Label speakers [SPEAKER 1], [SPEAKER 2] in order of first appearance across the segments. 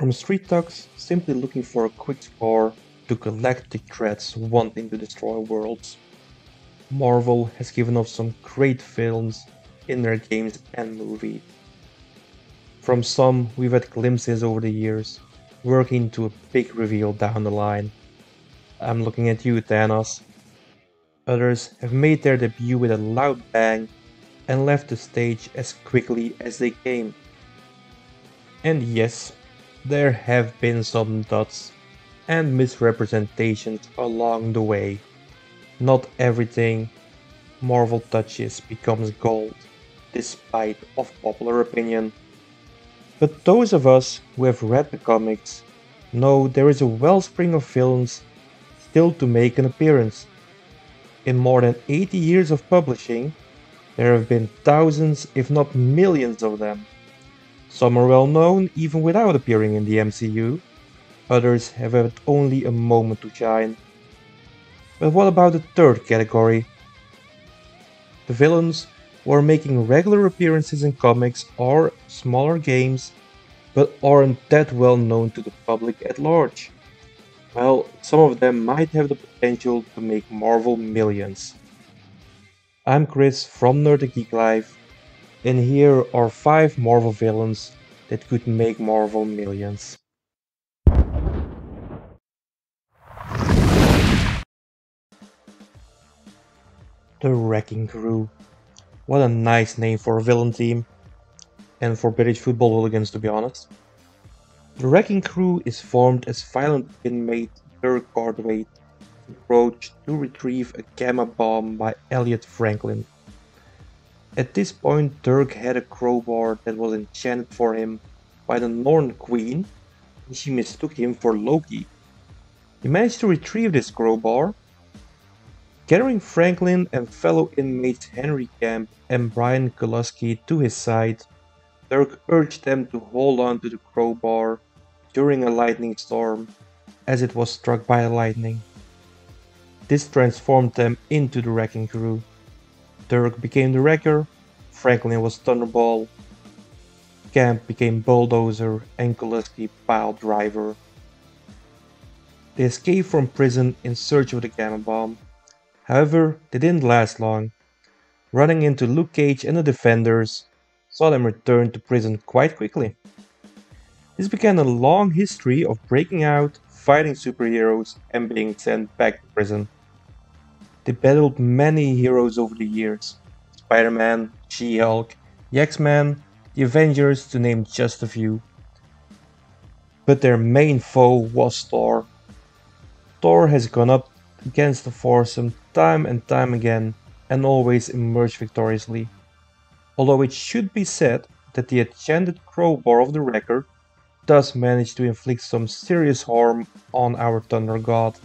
[SPEAKER 1] From street thugs simply looking for a quick score to galactic threats wanting to destroy worlds, Marvel has given us some great films in their games and movies. From some we've had glimpses over the years, working to a big reveal down the line. I'm looking at you, Thanos. Others have made their debut with a loud bang and left the stage as quickly as they came. And yes, there have been some dots and misrepresentations along the way. Not everything Marvel touches becomes gold, despite of popular opinion. But those of us who have read the comics know there is a wellspring of villains still to make an appearance. In more than 80 years of publishing, there have been thousands, if not millions of them. Some are well known even without appearing in the MCU, others have had only a moment to shine. But what about the third category? The villains who are making regular appearances in comics or smaller games, but aren't that well known to the public at large. Well, some of them might have the potential to make Marvel millions. I'm Chris from Nerd Geek Life, and here are 5 Marvel villains that could make Marvel millions. The Wrecking Crew. What a nice name for a villain team, and for British football hooligans to be honest. The Wrecking Crew is formed as violent inmate Dirk Gardwaite approached to retrieve a gamma bomb by Elliot Franklin. At this point Dirk had a crowbar that was enchanted for him by the Norn Queen, and she mistook him for Loki. He managed to retrieve this crowbar. Gathering Franklin and fellow inmates Henry Camp and Brian Kulaski to his side, Dirk urged them to hold on to the crowbar during a lightning storm, as it was struck by lightning. This transformed them into the Wrecking Crew. Dirk became the Wrecker, Franklin was Thunderball, Camp became Bulldozer, and Kulaski Pile Driver. They escaped from prison in search of the gamma bomb. However, they didn't last long. Running into Luke Cage and the Defenders saw them return to prison quite quickly. This began a long history of breaking out, fighting superheroes, and being sent back to prison. They battled many heroes over the years: Spider-Man, She-Hulk, the X-Men, the Avengers to name just a few. But their main foe was Thor. Thor has gone up against the foursome time and time again and always emerged victoriously. Although it should be said that the enchanted crowbar of the Wrecker does manage to inflict some serious harm on our Thunder God.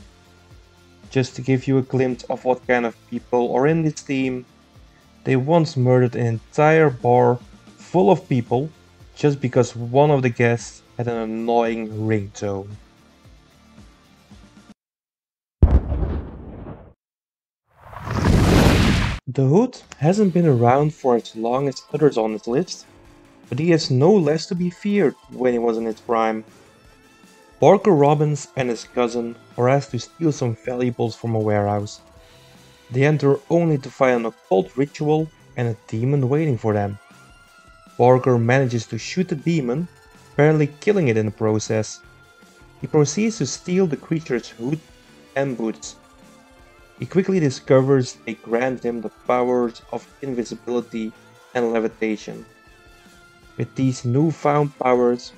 [SPEAKER 1] Just to give you a glimpse of what kind of people are in this team, they once murdered an entire bar full of people just because one of the guests had an annoying ringtone. The Hood hasn't been around for as long as others on this list, but he has no less to be feared when he was in his prime. Parker Robbins and his cousin are asked to steal some valuables from a warehouse. They enter only to find an occult ritual and a demon waiting for them. Parker manages to shoot the demon, apparently killing it in the process. He proceeds to steal the creature's hood and boots. He quickly discovers they grant him the powers of invisibility and levitation. With these newfound powers,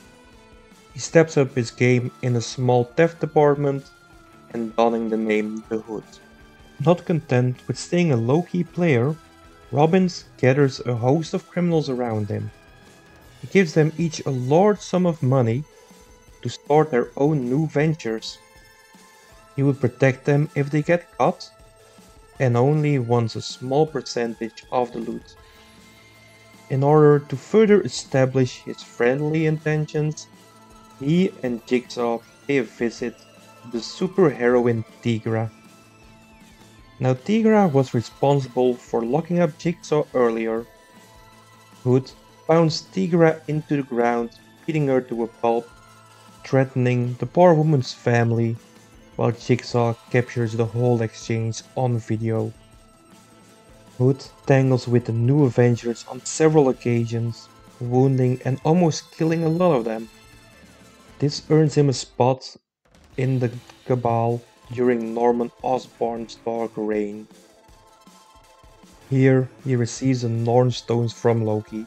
[SPEAKER 1] he steps up his game in a small theft department and donning the name The Hood. Not content with staying a low-key player, Robbins gathers a host of criminals around him. He gives them each a large sum of money to start their own new ventures. He would protect them if they get caught, and only wants a small percentage of the loot. In order to further establish his friendly intentions, he and Jigsaw pay a visit to the superheroine Tigra. Now Tigra was responsible for locking up Jigsaw earlier. Hood pounds Tigra into the ground, beating her to a pulp, threatening the poor woman's family while Jigsaw captures the whole exchange on video. Hood tangles with the new Avengers on several occasions, wounding and almost killing a lot of them. This earns him a spot in the Cabal during Norman Osborn's dark reign. Here he receives the Norn Stones from Loki.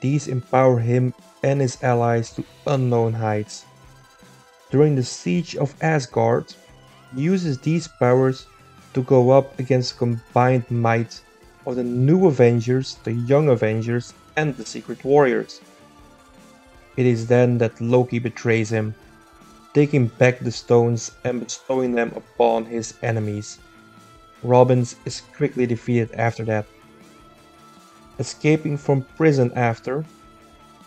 [SPEAKER 1] These empower him and his allies to unknown heights. During the siege of Asgard, he uses these powers to go up against the combined might of the New Avengers, the Young Avengers, and the Secret Warriors. It is then that Loki betrays him, taking back the stones and bestowing them upon his enemies. Robbins is quickly defeated after that. Escaping from prison after,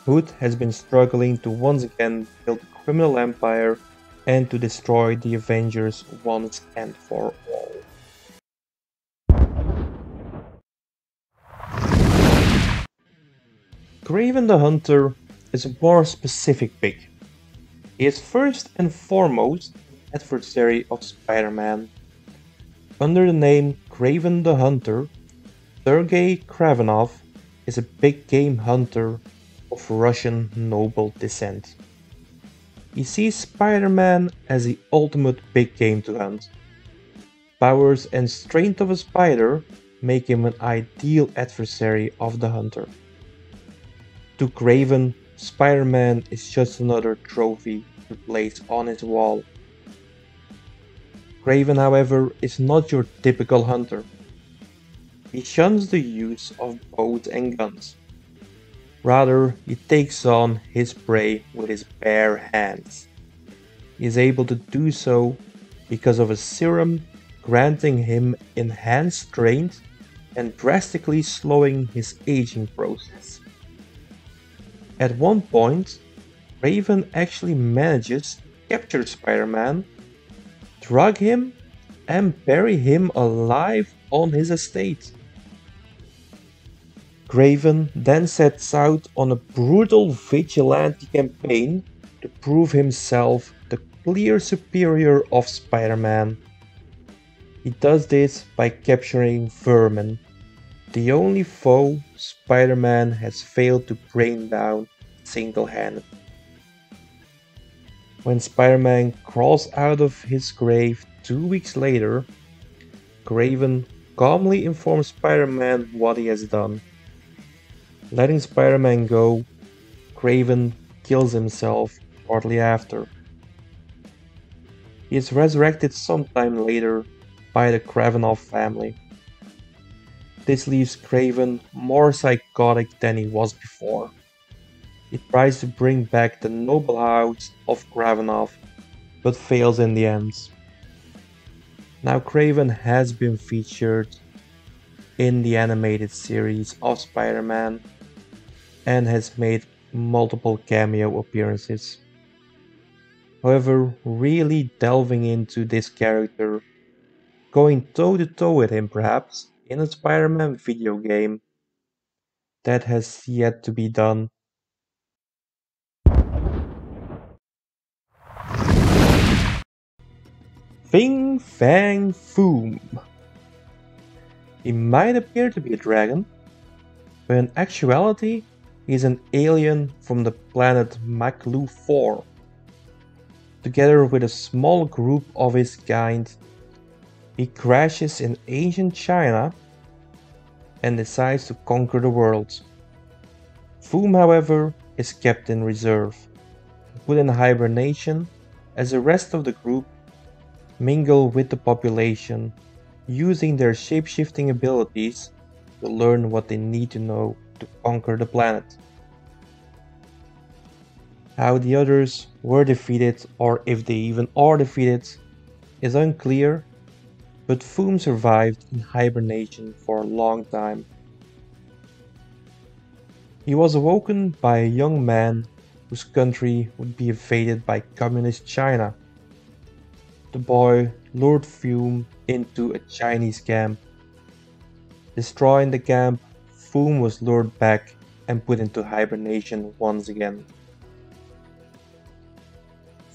[SPEAKER 1] Hood has been struggling to once again build a criminal empire and to destroy the Avengers once and for all. Kraven the Hunter is a more specific pick. He is first and foremost an adversary of Spider-Man. Under the name Kraven the Hunter, Sergei Kravenov is a big game hunter of Russian noble descent. He sees Spider-Man as the ultimate big game to hunt. Powers and strength of a spider make him an ideal adversary of the hunter. To Kraven, Spider-Man is just another trophy to place on his wall. Kraven, however, is not your typical hunter. He shuns the use of bows and guns. Rather, he takes on his prey with his bare hands. He is able to do so because of a serum granting him enhanced strength and drastically slowing his aging process. At one point, Kraven actually manages to capture Spider-Man, drug him, and bury him alive on his estate. Kraven then sets out on a brutal vigilante campaign to prove himself the clear superior of Spider-Man. He does this by capturing Vermin, the only foe Spider-Man has failed to bring down single-handed. When Spider-Man crawls out of his grave 2 weeks later, Kraven calmly informs Spider-Man what he has done. Letting Spider-Man go, Kraven kills himself shortly after. He is resurrected sometime later by the Kravenov family. This leaves Kraven more psychotic than he was before. He tries to bring back the noble house of Kravenov, but fails in the end. Now Kraven has been featured in the animated series of Spider-Man and has made multiple cameo appearances. However, really delving into this character, going toe-to-toe with him perhaps, in a Spider-Man video game, that has yet to be done. Fang Fang Foom. He might appear to be a dragon, but in actuality, he is an alien from the planet Maklu 4. Together with a small group of his kind, he crashes in ancient China and decides to conquer the world. Foom, however, is kept in reserve, put in hibernation as the rest of the group mingle with the population, using their shape-shifting abilities to learn what they need to know to conquer the planet. How the others were defeated, or if they even are defeated, is unclear, but Foom survived in hibernation for a long time. He was awoken by a young man whose country would be invaded by communist China. The boy lured Foom into a Chinese camp. Destroying the camp, Foom was lured back and put into hibernation once again.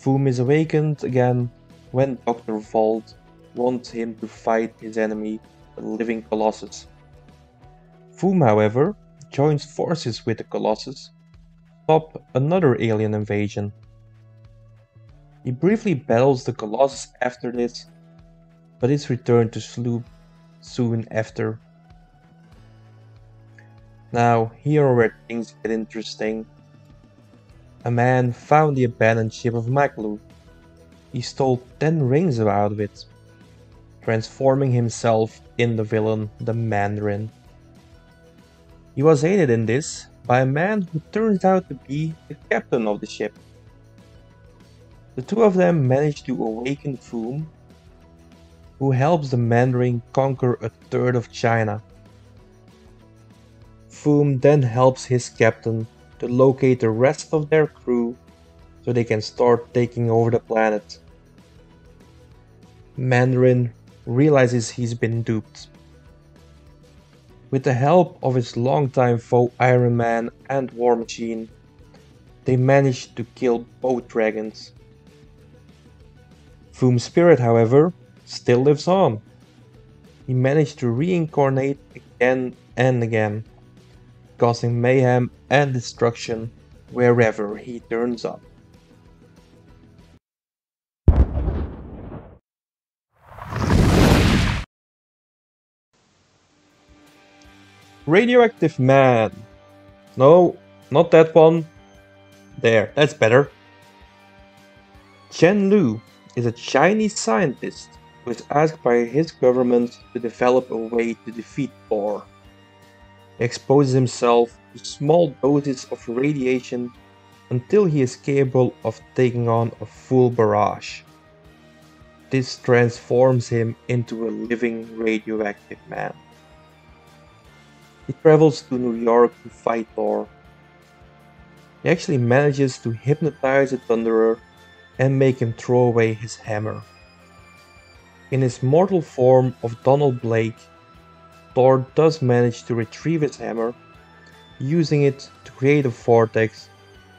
[SPEAKER 1] Foom is awakened again when Dr. Vault wants him to fight his enemy, the living Colossus. Foom, however, joins forces with the Colossus to stop another alien invasion. He briefly battles the Colossus after this, but is returned to Sloop soon after. Now, here are where things get interesting. A man found the abandoned ship of Maglu. He stole 10 rings out of it, transforming himself in the villain, the Mandarin. He was aided in this by a man who turns out to be the captain of the ship. The two of them manage to awaken Foom, who helps the Mandarin conquer a third of China. Foom then helps his captain to locate the rest of their crew so they can start taking over the planet. Mandarin realizes he's been duped. With the help of his longtime foe Iron Man and War Machine, they manage to kill both dragons. Foom's spirit, however, still lives on. He managed to reincarnate again and again, causing mayhem and destruction wherever he turns up. Radioactive Man. No, not that one. There, that's better. Chen Lu is a Chinese scientist who is asked by his government to develop a way to defeat Thor. He exposes himself to small doses of radiation until he is capable of taking on a full barrage. This transforms him into a living radioactive man. He travels to New York to fight Thor. He actually manages to hypnotize the Thunderer and make him throw away his hammer. In his mortal form of Donald Blake, Thor does manage to retrieve his hammer, using it to create a vortex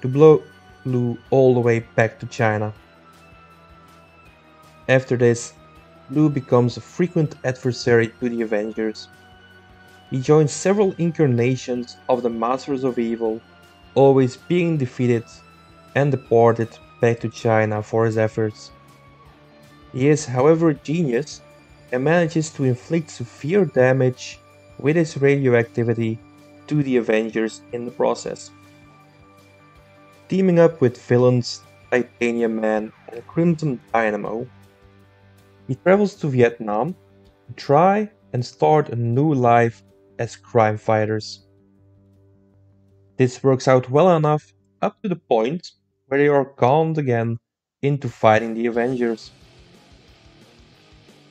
[SPEAKER 1] to blow Blue all the way back to China. After this, Blue becomes a frequent adversary to the Avengers. He joins several incarnations of the Masters of Evil, always being defeated and deported back to China for his efforts. He is, however, a genius and manages to inflict severe damage with his radioactivity to the Avengers in the process. Teaming up with villains Titanium Man and Crimson Dynamo, he travels to Vietnam to try and start a new life as crime fighters. This works out well enough up to the point where they are conned again into fighting the Avengers.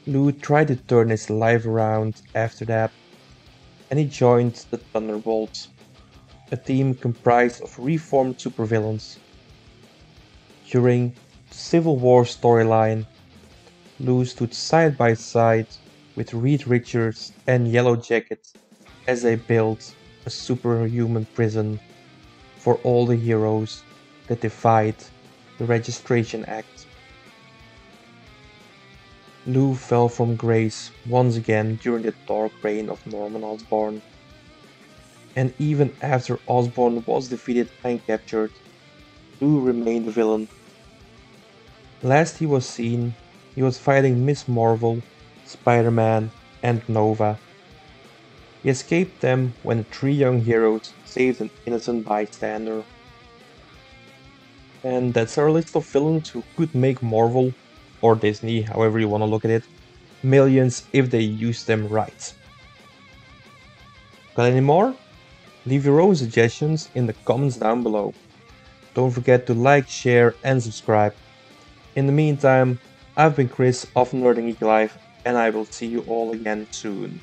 [SPEAKER 1] Lou tried to turn his life around after that, and he joined the Thunderbolts, a team comprised of reformed supervillains. During the Civil War storyline, Lou stood side by side with Reed Richards and Yellow Jacket as they built a superhuman prison for all the heroes that defied the Registration Act. Lou fell from grace once again during the dark reign of Norman Osborn. And even after Osborn was defeated and captured, Lou remained a villain. Last he was seen, he was fighting Miss Marvel, Spider-Man, and Nova. He escaped them when the three young heroes saved an innocent bystander. And that's our list of villains who could make Marvel, or Disney, however you want to look at it, millions if they use them right. Got any more? Leave your own suggestions in the comments down below. Don't forget to like, share and subscribe. In the meantime, I've been Chris of Nerd and Geek Life, and I will see you all again soon.